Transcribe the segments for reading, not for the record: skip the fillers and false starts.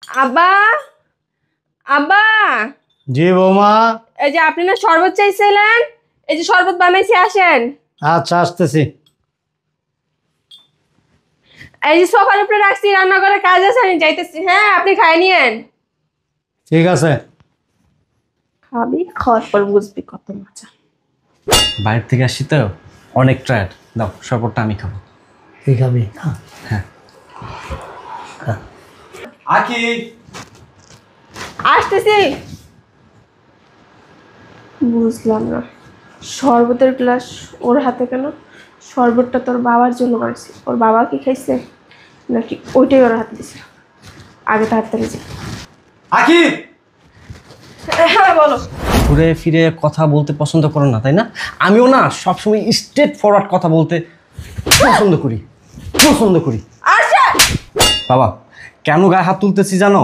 আব্বা, আব্বা। জি বৌমা। এই যে আপনি না শরবত চাইছিলেন, এই যে শরবত বানাইছি, আসেন। আচ্ছা আসতেছি। এই যে সোফার উপরে রাখছি, রান্না করে কাজ আছে, আমি যাইতেছি। হ্যাঁ, আপনি খাই নিয়েন। ঠিক আছে। খাবি, খাওয়ার পর বুঝবি কত মজা। বাইরে থেকে আসছি তো অনেক টায়ার্ড। দাও শরবতটা আমি খাবো। তুই খাবি? হ্যাঁ। আকি আসতেছি। বুঝলাম না, শরবতের গ্লাস ওর হাতে কেন? শরবতটা তোর বাবার জন্য করেছি, ওর বাবা কি খাইছে নাকি ওইটাই ওর হাতে দিছে? আগে তাড়াতাড়ি যে। আকি হ্যাঁ বলো। ঘুরে ফিরে কথা বলতে পছন্দ করো না, তাই না? আমিও না সবসময় স্ট্রেট ফরওয়ার্ড কথা বলতে পছন্দ করি। আচ্ছা বাবা, কেন গায়ে হাত তুলতেছি জানো?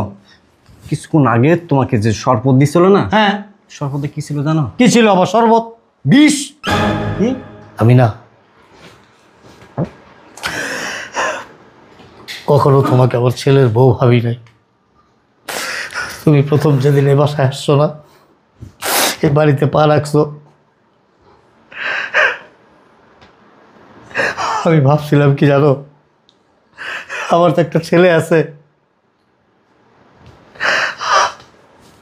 কিছুক্ষণ আগে তোমাকে যে শরবত দিছিল না, হ্যাঁ। শরবতে কি ছিল জানো? কি ছিল আবার? শরবত? বিষ। কি? আমি না কখনো তোমাকে আমার ছেলের বউ ভাবি নাই। তুমি প্রথম যেদিন এ বাসায় আসছো না, এই বাড়িতে পা রাখছো, আমি ভাবছিলাম কি জানো, আমার তো একটা ছেলে আছে,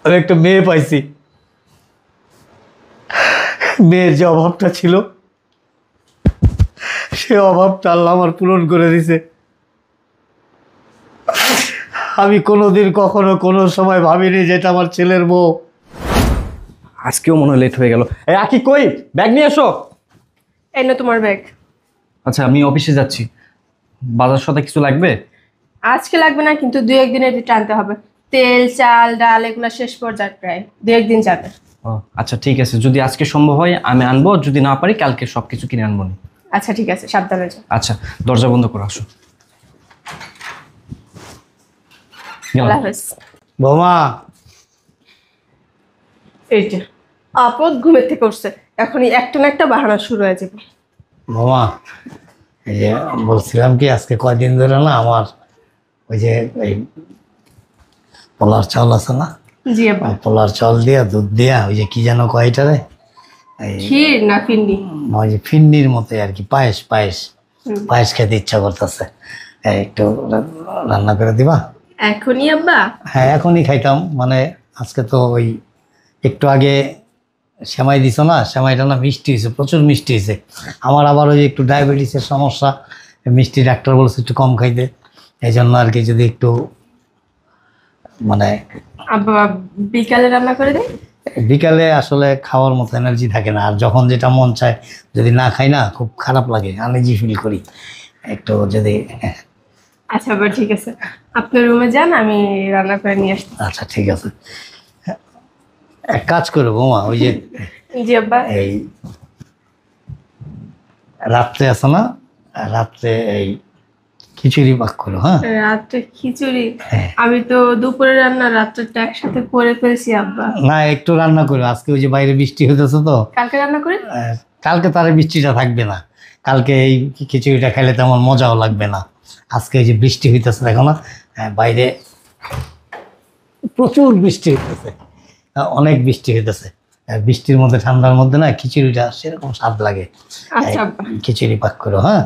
আমি একটা মেয়ে পাইছি। মেয়ের যে অভাবটা ছিল, সে অভাবটা আল্লাহ আমার পূরণ করে দিছে। আমি কোনোদিন কখনো কোনো সময় ভাবিনি যে এটা আমার ছেলের বউ। আজকেও মনে হয় লেট হয়ে গেল। এই আকি কই? ব্যাগ নিয়ে এসো। এই না তোমার ব্যাগ। আচ্ছা আমি অফিসে যাচ্ছি, বাজার সাথে কিছু লাগবে? আজকে লাগবে না, কিন্তু 2-1 দিনের ভিতরে আনতে হবে। তেল, চাল, ডাল এগুলো শেষ পর্যায়ে, প্রায় 2-1 দিন যাবে। ও আচ্ছা ঠিক আছে, যদি আজকে সম্ভব হয় আমি আনবো, যদি না পারি কালকে সব কিছু কিনে আনবো না। আচ্ছা ঠিক আছে, সাবধানে যাও। আচ্ছা দরজা বন্ধ করে আসো। আল্লাহ হাফেজ। বৌমা, এই যে আপদ ঘুমের থেকে উঠছে, এখনই একটা না একটা বাহানা শুরু হয়ে যাবে। বৌমা, এই যে বলছিলাম কি, আজকে কয়দিন ধরে না আমার ওই যে এই পোলার চাউল আছে না, জি আব্বা। পোলার চাউল দিয়া দুধ দিয়া ওই যে কি যেন কয়টারে, এই ক্ষীর না ফিন্ডি? ওই যে ফিন্নির মতো আর কি, পায়েস পায়েস পায়েস খেতে ইচ্ছা করতেছে। একটু রান্না করে দিবা? এখনই আব্বা? হ্যাঁ এখনই খাইতাম, মানে আজকে তো ওই একটু আগে সেমাই দিছো না, সেমাইটা না মিষ্টি হয়েছে, প্রচুর মিষ্টি হয়েছে। আমার আবার ওই একটু ডায়াবেটিসের সমস্যা, মিষ্টি ডাক্তার বলছে একটু কম খাইতে, এই জন্য আর কি যদি একটু মানে আব্বা বিকালে রান্না করে দেয়। বিকালে আসলে খাওয়ার মতো এনার্জি থাকে না, আর যখন যেটা মন চায় যদি না খাই না খুব খারাপ লাগে, আনইজি ফিল করি একটু যদি। আচ্ছা আব্বা ঠিক আছে, আপনার রুমে যান, আমি রান্না করে নিয়ে আসছি। আচ্ছা ঠিক আছে। এক কাজ করো বৌমা, ওই যে জি আব্বা। এই রাত্রে আছে না, রাত্রে এই খিচুড়ি পাক করো। হ্যাঁ রাত্রে খিচুড়ি? হ্যাঁ। আমি তো দুপুরে রান্না রাত্রেটা একসাথে করে ফেলছি আব্বা। না একটু রান্না করো, আজকে ওই যে বাইরে বৃষ্টি হইতেছে তো। কালকে রান্না করে? কালকে তার বৃষ্টিটা থাকবে না, কালকে এই খিচুড়িটা খেলে তেমন মজাও লাগবে না। আজকে ওই যে বৃষ্টি হইতেছে দেখো না, বাইরে প্রচুর বৃষ্টি হইতেছে, অনেক বৃষ্টি হইতেছে। বৃষ্টির মধ্যে ঠান্ডার মধ্যে না খিচুড়িটা সেরকম স্বাদ লাগে। আচ্ছা আব্বা। খিচুড়ি পাক করো। হ্যাঁ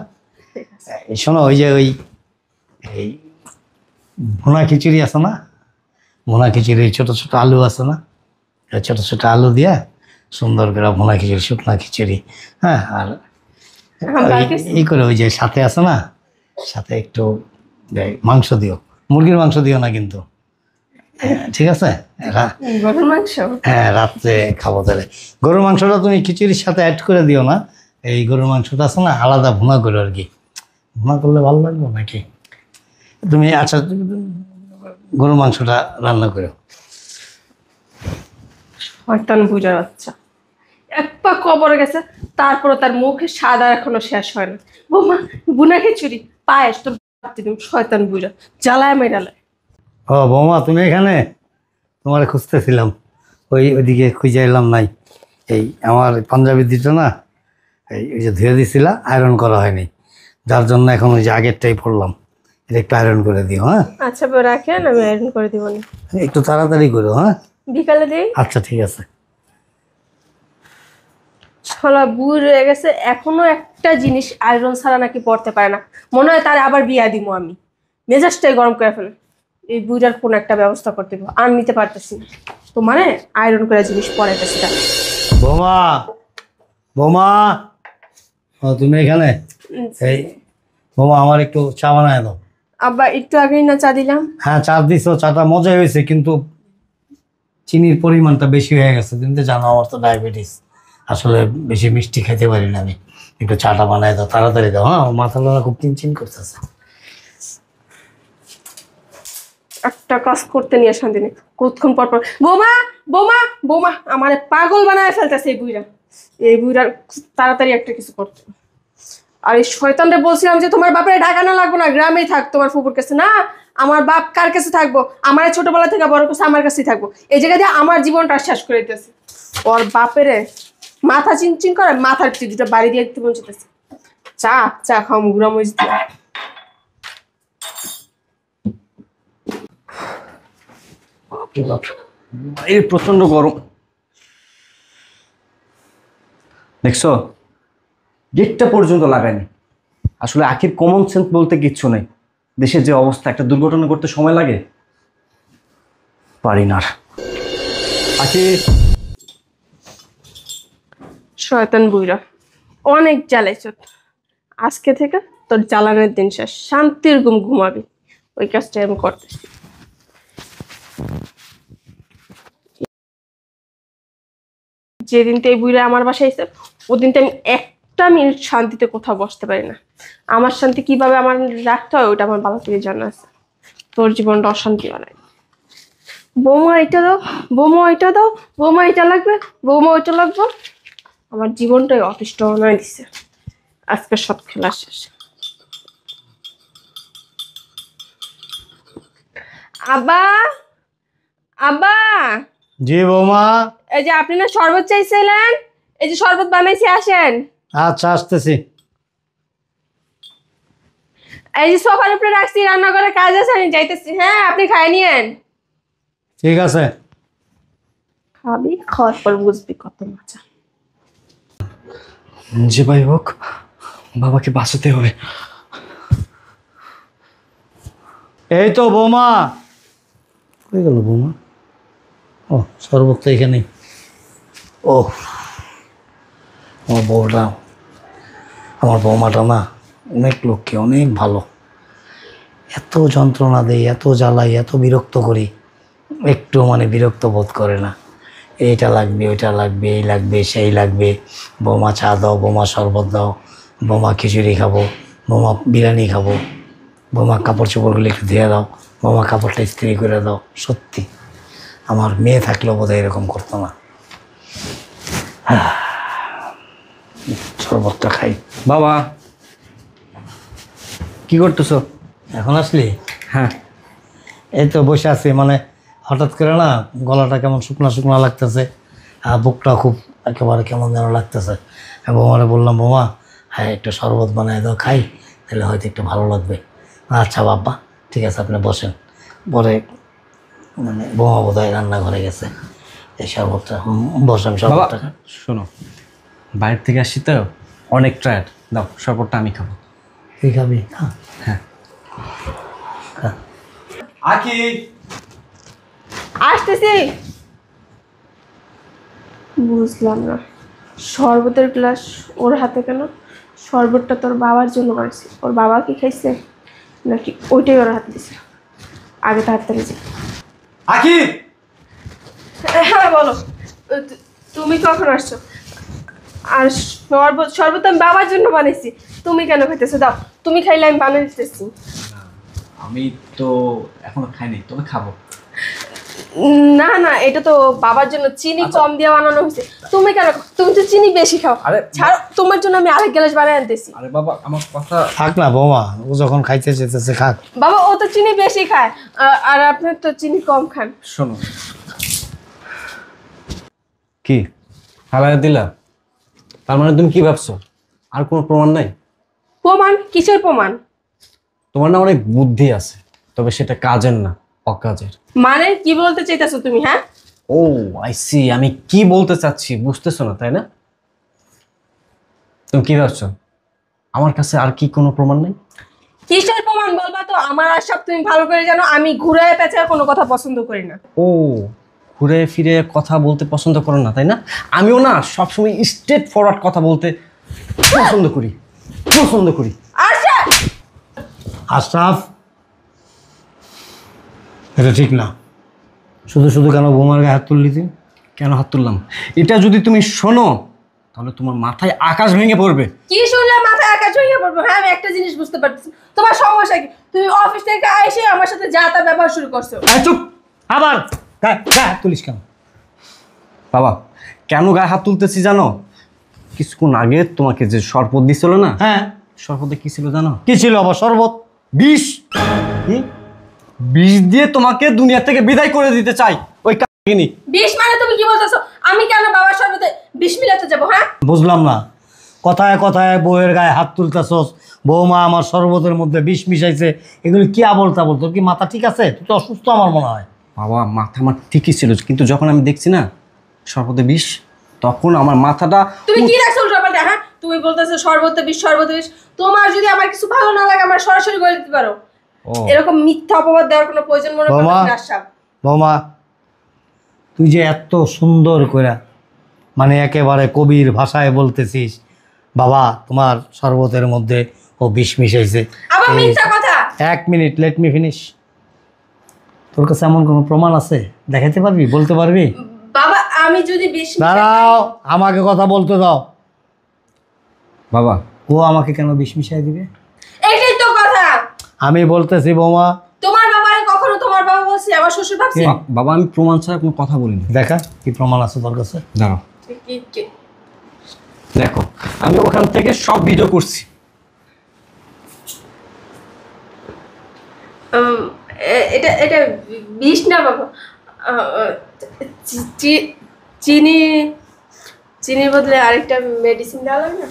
ঠিক আছে। শোনো, ওই যে ওই এই ভুনা খিচুড়ি আছে না, ভুনা খিচুড়ি ছোট ছোট আলু আছে না, ছোট ছোট আলু দিয়া সুন্দর করে ভুনা খিচুড়ি, শুকনা খিচুড়ি। হ্যাঁ আর এই করে ওই যে সাথে আছে না, সাথে একটু মাংস দিও, মুরগির মাংস দিও না কিন্তু, ঠিক আছে? গরুর মাংস? হ্যাঁ রাত্রে খাবো তাহলে। গরুর মাংসটা তুমি খিচুড়ির সাথে অ্যাড করে দিও না, এই গরুর মাংসটা আছে না আলাদা ভুনা করো আর কি, ভুনা করলে ভালো লাগবে নাকি তুমি? আচ্ছা গরুর মাংসটা রান্না করো। শয়তান বুঝার বাচ্চা, এক পা কবরে গেছে, তারপরে তার মুখে সাদা এখনো শেষ হয় না। বৌমা বুনা খিচুড়ি পায়েস তোর তুমি, শয়তান বুঝা জ্বালায় মেরালে। ও বৌমা তুমি এখানে, তোমার খুঁজতেছিলাম, ওইদিকে খুঁজে এলাম নাই। এই আমার পাঞ্জাবি দিত না, এই যে ধুয়ে দিছিলা, আয়রন করা হয়নি, যার জন্য এখন ওই যে আগেরটাই পড়লাম, এটা একটু আয়রন করে দিও, হ্যাঁ? আচ্ছা রাখেন, আমি আয়রন করে দিব না। একটু তাড়াতাড়ি করো, হ্যাঁ? বিকালে দিই। আচ্ছা ঠিক আছে। শালা বুড় হয়ে গেছে, এখনো একটা জিনিস আয়রন ছাড়া নাকি পড়তে পারে না। মনে হয় তার আবার বিয়া দিব আমি। মেজাজটাই গরম করে ফেলে। এই বুড়ার কোন একটা ব্যবস্থা করতে হবে, আর নিতে পারতেছি না। তো মানে আয়রন করে জিনিস পড়াইতেছি তার। বোমা, বোমা, ও তুমি এখানে? এই বোমা, আমার একটু চা বানায় দাও। আব্বা একটু আগেই না চা দিলাম। হ্যাঁ চা দিছো, চাটা মজা হয়েছে, কিন্তু চিনির পরিমাণটা বেশি হয়ে গেছে। তুমি তো জানো আমার তো ডায়াবেটিস, আসলে বেশি মিষ্টি খাইতে পারি না আমি। একটু চাটা বানায় দাও, তাড়াতাড়ি দাও। হ্যাঁ, মাথাটা খুব চিনচিন করতেছে। একটা কাজ করতে নিয়ে শান্তি নেই, কতক্ষণ পর পর বোমা বোমা বোমা আমার পাগল বানায় ফেলতেছে এই বুইরা। এই বুইরার তাড়াতাড়ি একটা কিছু করতে হবে। আর এই শয়তানরে বলছিলাম যে তোমার বাপের ঢাকা না লাগবো না, গ্রামেই থাক তোমার ফুপুর কাছে। না, আমার বাপ কার কাছে থাকবো? আমার এই ছোটবেলা থেকে বড় কাছে আমার কাছেই থাকবো। এই জায়গা দিয়ে আমার জীবনটা শেষ করে দিতেছে। ওর বাপেরে মাথা চিনচিন করে, মাথার দুটো বাড়ি দিয়ে দিতে পৌঁছতেছে। চা চা খাও গুঁড়া মরিচ দিয়ে। এই প্রচন্ড গরম, দেখছো? গেটটা পর্যন্ত লাগায়নি। আসলে আখির কমন সেন্স বলতে কিচ্ছু নেই। দেশের যে অবস্থা, একটা দুর্ঘটনা করতে সময় লাগে। পারি না আর। আখি, শয়তান বুইরা অনেক জ্বালাইছ। আজকে থেকে তোর জ্বালানোর দিন শেষ, শান্তির ঘুম ঘুমাবি। ওই কাজটাই আমি করতেছি। যেদিনতে এই বুইরা আমার বাসায় এসে, ওদিনতে আমি একটা মিনিট শান্তিতে কোথাও বসতে পারি না। আমার শান্তি কিভাবে আমার রাখতে হয় ওটা আমার ভালো থেকে জানা আছে। তোর জীবনটা অশান্তি বানায়। বৌমা এটা দাও, বৌমা এটা দাও, বৌমা এটা লাগবে, বৌমা ওইটা লাগবে। আমার জীবনটাই অতিষ্ঠ বানায় দিছে। আজকে সব খেলা শেষ। আব্বা, আব্বা, জি বৌমা। এই যে আপনি না শরবত চাইছিলেন, এই যে শরবত বানাইছি, আসেন। আচ্ছা আসতেছি। এই যে সোফার উপরে রাখছি, রান্নাঘরে কাজ আছে, আমি যাইতেছি। হ্যাঁ, আপনি খাই নিয়েন। ঠিক আছে। খাবি, খাওয়ার পর বুঝবি কত মজা। যে ভাই হোক, বাবাকে বাঁচাতে হবে। এই তো বৌমা। কই গেল বৌমা? ও শরবত তো এখানে। ও আমার বউটা, আমার বৌমাটা না অনেক লক্ষ্মী, অনেক ভালো। এত যন্ত্রণা দেয়, এত জ্বালাই, এত বিরক্ত করি, একটু মানে বিরক্ত বোধ করে না। এইটা লাগবে, ওইটা লাগবে, এই লাগবে, সেই লাগবে। বৌমা চা দাও, বৌমা শরবত দাও, বৌমা খিচুড়ি খাবো, বৌমা বিরিয়ানি খাবো, বৌমা কাপড় চোপড়গুলো একটু ধুয়ে দাও, বৌমা কাপড়টা ইস্ত্রি করে দাও। সত্যি আমার মেয়ে থাকলেও বোধহয় এরকম করতো না। শরবতটা খাই। বাবা, কি করতেছো? এখন আসলি? হ্যাঁ। এই তো বসে আছি, মানে হঠাৎ করে না গলাটা কেমন শুকনা শুকনা লাগতেছে, আর বুকটা খুব একেবারে কেমন যেন লাগতেছে। বৌমারে বললাম, বৌমা হ্যাঁ একটু শরবত বানায় দাও, খাই, তাহলে হয়তো একটু ভালো লাগবে। আচ্ছা বাবা ঠিক আছে, আপনি বসেন। পরে মানে বৌমা বোধহয় রান্নাঘরে গেছে, এই শরবতটা বসেন। বাবা শরবতটা শোনো, বাইরে থেকে আসছি তো, অনেক টায়ার্ড। দাও শরবতটা আমি খাবো। তুই খাবি? হ্যাঁ হ্যাঁ। হ্যাঁ। আখি, আসতেছি। বুঝলাম না, শরবতের গ্লাস ওর হাতে কেন? শরবতটা তোর বাবার জন্য করেছি, ওর বাবা কি খাইছে নাকি ওইটাই ওর হাতে দিছে? আগে তাড়াতাড়ি যে। আখি, হ্যাঁ বলো, তুমি কখন আসছো? আর শরবত, শরবত আমি বাবার জন্য বানাইছি, তুমি কেন খাইতেছো? দাও, তুমি খাইলে আমি বানিয়ে দিতেছি। আমি তো এখনো খাইনি, তবে খাবো। না না, এটা তো বাবার জন্য চিনি কম দিয়ে বানানো হয়েছে। তুমি কেন? তুমি তো চিনি বেশি খাও। আরে ছাড়ো, তোমার জন্য আমি আরেক গ্লাস বানিয়ে আনতেছি। আরে বাবা, আমার কথা। থাক না বৌমা, ও যখন খাইতে চেতেছে খাক। বাবা ও তো চিনি বেশি খায়, আর আপনি তো চিনি কম খান। শোনো, কি হালায় দিলা? তার মানে তুমি কি ভাবছো? আর কোনো প্রমাণ নাই? প্রমাণ? কিসের প্রমাণ? তোমার না অনেক বুদ্ধি আছে, তবে সেটা কাজের না, অকাজের। মানে কি বলতে চাইতেছো তুমি? হ্যাঁ, ও আই সি, আমি কি বলতে চাচ্ছি বুঝতেছো না তাই না? তুমি কি ভাবছো আমার কাছে আর কি কোনো প্রমাণ নেই? কিসের প্রমাণ বলবা তো? আমার আর সব তুমি ভালো করে জানো, আমি ঘুরে পেঁচায় কোনো কথা পছন্দ করি না। ও, ঘুরে ফিরে কথা বলতে পছন্দ করো না তাই না? আমিও না সবসময় স্ট্রেট ফরওয়ার্ড কথা বলতে পছন্দ করি। আচ্ছা, আশরাফ, এটা ঠিক না। শুধু শুধু কেন বোমার গায়ে হাত তুললি তুই? কেন হাত তুললাম এটা যদি তুমি শোনো তাহলে তোমার মাথায় আকাশ ভেঙে পড়বে। কি শুনলে মাথায় আকাশ হয়ে পড়বো? হ্যাঁ, আমি একটা জিনিস বুঝতে পারতেছি, তোমার সমস্যা কি? তুমি অফিস থেকে এসে আমার সাথে যা তা ব্যবহার শুরু করছো। এই চুপ! আবার গায়ে হাত তুলিস কেন? বাবা, কেন গায়ে হাত তুলতেছি জানো? কিছুক্ষণ আগে তোমাকে যে শরবত দিছিল না, হ্যাঁ, শরবতে কি ছিল জানো? কি ছিল আবার? শরবত? বিষ। কি? বিষ দিয়ে তোমাকে দুনিয়া থেকে বিদায় করে দিতে চাই ওই কাহিনী। বিষ মানে তুমি কি বলতেছো? আমি কেন বাবার সাথে বিষ মিলাতে যাবো? হ্যাঁ, বুঝলাম না। কথায় কথায় বউয়ের গায়ে হাত তুলতেছস, বৌমা আমার শরবতের মধ্যে বিষ মিশাইছে, এগুলি কি আবল তাবল? তোর কি মাথা ঠিক আছে? তুই তো অসুস্থ আমার মনে হয়। বাবা, মাথা আমার ঠিকই ছিল, কিন্তু যখন আমি দেখছি না শরবতে বিষ, তখন আমার মাথাটা। তুমি কি রাখছো উল্টাপাল্টা? হ্যাঁ, তুমি বলতেছো শরবতে বিষ, শরবতে বিষ। তোমার যদি আমার কিছু ভালো না লাগে আমার সরাসরি বলে দিতে পারো। ও, এরকম মিথ্যা অপবাদ দেওয়ার কোনো প্রয়োজন মনে করো বাবা। না আশরাফ। বৌমা, তুই যে এত সুন্দর করে মানে একেবারে কবির ভাষায় বলতেছিস, বাবা তোমার শরবতের মধ্যে ও বিষ মিশাইছে। আবার মিথ্যা কথা। এক মিনিট, লেট মি ফিনিশ। তোর কাছে এমন কোনো প্রমাণ আছে? দেখাতে পারবি? বলতে পারবি? বাবা, আমি যদি বিষ দাঁড়াও, আমাকে কথা বলতে দাও। বাবা, ও আমাকে কেন বিষ মিশাই দিবে? এইটাই তো কথা। আমি বলতেছি বৌমা, তোমার বাবারে কখনো তোমার বাবা বলছি, আমার শ্বশুর ভাবছি? বাবা আমি প্রমাণ ছাড়া কোনো কথা বলিনি। দেখা কি প্রমাণ আছে তোর কাছে? দাঁড়াও, দেখো আমি ওখান থেকে সব ভিডিও করছি। এটা এটা বিষ না বাবা, চিনি, চিনির বদলে আরেকটা মেডিসিন দেওয়া লাগে না?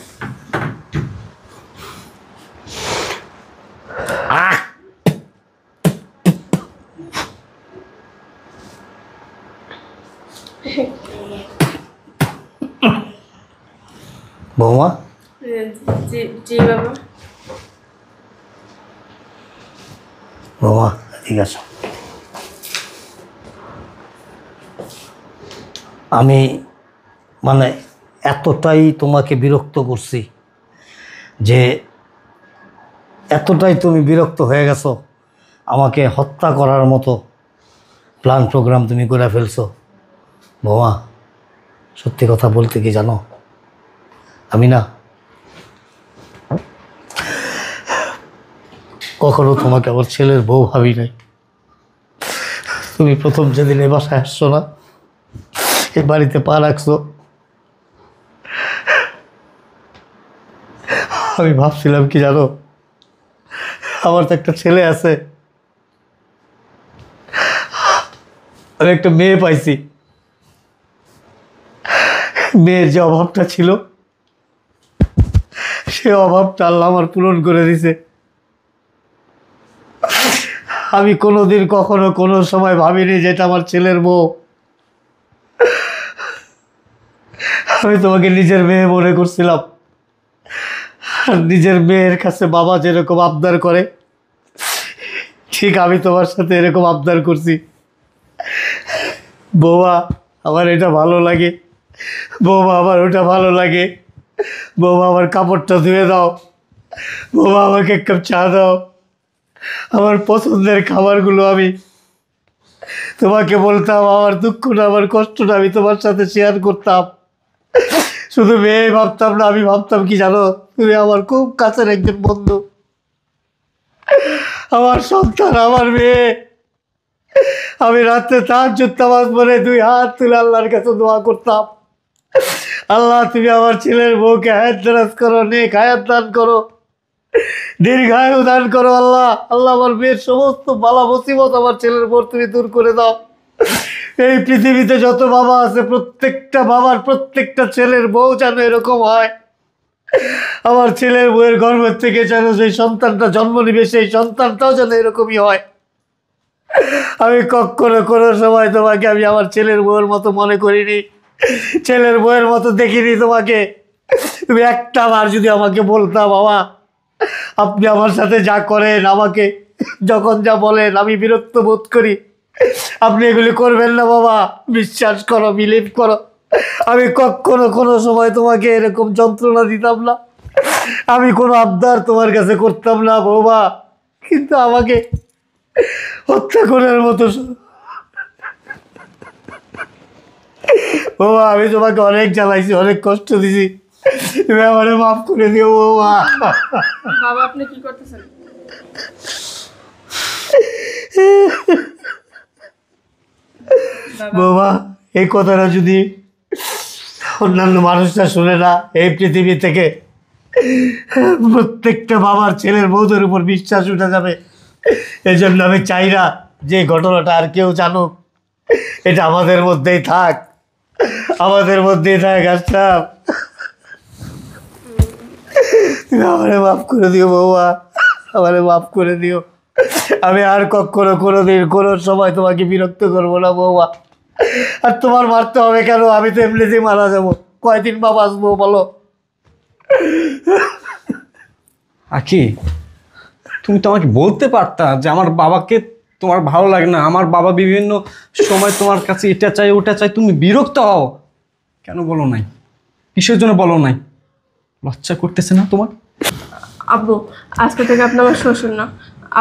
বৌমা, জি জি বাবা। বৌমা ঠিক আছে, আমি মানে এতটাই তোমাকে বিরক্ত করছি যে এতটাই তুমি বিরক্ত হয়ে গেছো, আমাকে হত্যা করার মতো প্ল্যান প্রোগ্রাম তুমি করে ফেলছো। বৌমা, সত্যি কথা বলতে কি জানো, আমি না কখনো তোমাকে আমার ছেলের বউ ভাবি নাই। তুমি প্রথম যেদিন এ বাসায় আসছো না, এ বাড়িতে পা রাখছো, আমি ভাবছিলাম কি জানো, আমার তো একটা ছেলে আছে, আমি একটা মেয়ে পাইছি, মেয়ের যে অভাবটা ছিল সে অভাবটা আল্লাহ আমার পূরণ করে দিছে। আমি কোনোদিন কখনো কোনো সময় ভাবিনি যে এটা আমার ছেলের বউ। আমি তোমাকে নিজের মেয়ে মনে করছিলাম, আর নিজের মেয়ের কাছে বাবা যেরকম আবদার করে ঠিক আমি তোমার সাথে এরকম আবদার করছি। বৌমা আমার এটা ভালো লাগে, বৌমা আমার ওটা ভালো লাগে, বৌমা আমার কাপড়টা ধুয়ে দাও, বৌমা আমাকে এক কাপ চা দাও, আমার পছন্দের খাবারগুলো আমি তোমাকে বলতাম, আমার দুঃখটা আমার কষ্টটা আমি তোমার সাথে শেয়ার করতাম। শুধু মেয়ে ভাবতাম না, আমি ভাবতাম কি জানো, তুমি আমার খুব কাছের একজন বন্ধু, আমার সন্তান, আমার মেয়ে। আমি রাত্রে তাহাজ্জুদ নামাজ পড়ে 2 হাত তুলে আল্লাহর কাছে দোয়া করতাম, আল্লাহ তুমি আমার ছেলের বউকে হায়াত দারাজ করো, নেক হায়াত দান করো, দীর্ঘায়ু দান করো। আল্লাহ আল্লাহ আমার মেয়ের সমস্ত বালা মুসিবত আমার ছেলের বউ তুমি দূর করে দাও। এই পৃথিবীতে যত বাবা আছে প্রত্যেকটা বাবার প্রত্যেকটা ছেলের বউ যেন এরকম হয়, আমার ছেলের বউয়ের গর্ভ থেকে যেন সেই সন্তানটা জন্ম নিবে, সেই সন্তানটাও যেন এরকমই হয়। আমি কখনো কোনো সময় তোমাকে আমি আমার ছেলের বউয়ের মতো মনে করিনি, ছেলের বউয়ের মতো দেখিনি তোমাকে। তুমি একটা বার যদি আমাকে বলতা, বাবা আপনি আমার সাথে যা করেন, আমাকে যখন যা বলেন আমি বিরক্ত বোধ করি, আপনি এগুলি করবেন না বাবা, বিশ্বাস করো, বিলিভ করো, আমি কখনো কোনো সময় তোমাকে এরকম যন্ত্রণা দিতাম না, আমি কোনো আবদার তোমার কাছে করতাম না বাবা। কিন্তু আমাকে হত্যা করার মতো বাবা, আমি তোমাকে অনেক জ্বালাইছি, অনেক কষ্ট দিছি, তুমি আমারে মাফ করে দিও বাবা। বাবা আপনি কি করতেছেন? বাবা এই কথাটা যদি অন্যান্য মানুষরা শুনে না, এই পৃথিবী থেকে প্রত্যেকটা বাবার ছেলের বউদের উপর বিশ্বাস উঠে যাবে। এই জন্য আমি চাই না যে ঘটনাটা আর কেউ জানুক, এটা আমাদের মধ্যেই থাক, আমাদের মধ্যেই থাক। আশরাফ তুমি আমারে মাফ করে দিও বাবা, আমারে মাফ করে দিও। আমি আর কখনো কোনোদিন কোনো সময় তোমাকে বিরক্ত করবো না বৌমা। আর তোমার মারতে হবে কেন? আমি তো এমনিতেই মারা যাবো, কয়দিন বা বাঁচবো বলো? আখি, তুমি তো আমাকে বলতে পারতা যে আমার বাবাকে তোমার ভালো লাগে না, আমার বাবা বিভিন্ন সময় তোমার কাছে এটা চাই ওটা চাই, তুমি বিরক্ত হও। কেন বলো নাই? কিসের জন্য বলো নাই? লজ্জা করতেছে না তোমার? আব্বু আজকে থেকে আপনি আমার শ্বশুর না,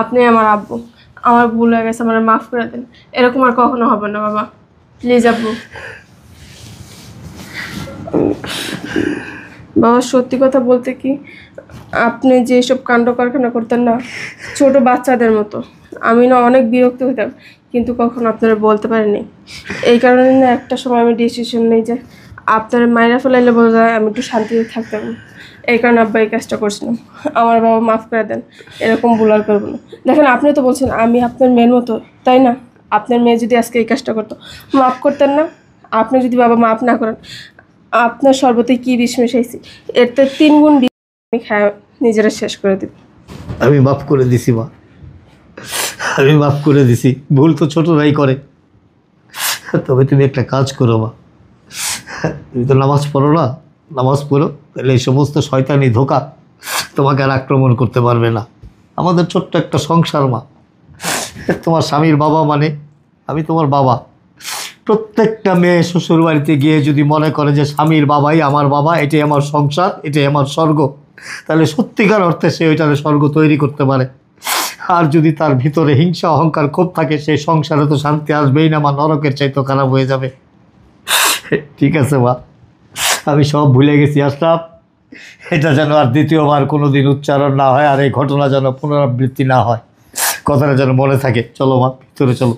আপনি আমার আব্বু। আমার ভুল হয়ে গেছে, আমার মাফ করে দেন। এরকম আর কখনো হবে না বাবা, প্লিজ আব্বু। বাবা সত্যি কথা বলতে কি, আপনি যেসব কাণ্ড কারখানা করতেন না ছোট বাচ্চাদের মতো, আমি না অনেক বিরক্ত হইতাম, কিন্তু কখনো আপনারা বলতে পারিনি। এই কারণে না একটা সময় আমি ডিসিশন নিই যে আপনার মায়েরা ফেলাইলে বোঝা যায় আমি একটু শান্তিতে থাকতাম। এই কারণে আব্বা এই কাজটা করছিলাম। আমার বাবা মাফ করে দেন, এরকম ভুল আর করবো না। দেখেন আপনি তো বলছেন আমি আপনার মেয়ের মতো, তাই না? আপনার মেয়ে যদি আজকে এই কাজটা করতো, মাফ করতেন না? আপনি যদি বাবা মাফ না করেন, আপনার শরবতে কি বিষ মিশাইছি এর তো 3 গুণ বিষ আমি খায় নিজেরা শেষ করে দিব। আমি মাফ করে দিছি মা, আমি মাফ করে দিছি। ভুল তো ছোটরাই করে। তবে তুমি একটা কাজ করো মা, তুমি তো নামাজ পড়ো না, নামাজ পড়ো, তাহলে এই সমস্ত শয়তানি ধোঁকা তোমাকে আর আক্রমণ করতে পারবে না। আমাদের ছোট্ট একটা সংসার মা, তোমার স্বামীর বাবা মানে আমি তোমার বাবা। প্রত্যেকটা মেয়ে শ্বশুর বাড়িতে গিয়ে যদি মনে করে যে স্বামীর বাবাই আমার বাবা, এটাই আমার সংসার, এটাই আমার স্বর্গ, তাহলে সত্যিকার অর্থে সে ওইটারে স্বর্গ তৈরি করতে পারে। আর যদি তার ভিতরে হিংসা অহংকার ক্ষোভ থাকে, সেই সংসারে তো শান্তি আসবেই না মা, নরকের চাইতে খারাপ হয়ে যাবে। ঠিক আছে মা, আমি সব ভুলে গেছি। আশরাফ, এটা যেন আর দ্বিতীয়বার কোনো দিন উচ্চারণ না হয়, আর এই ঘটনা যেন পুনরাবৃত্তি না হয়, কথাটা যেন মনে থাকে। চলো মা, ভিতরে চলো।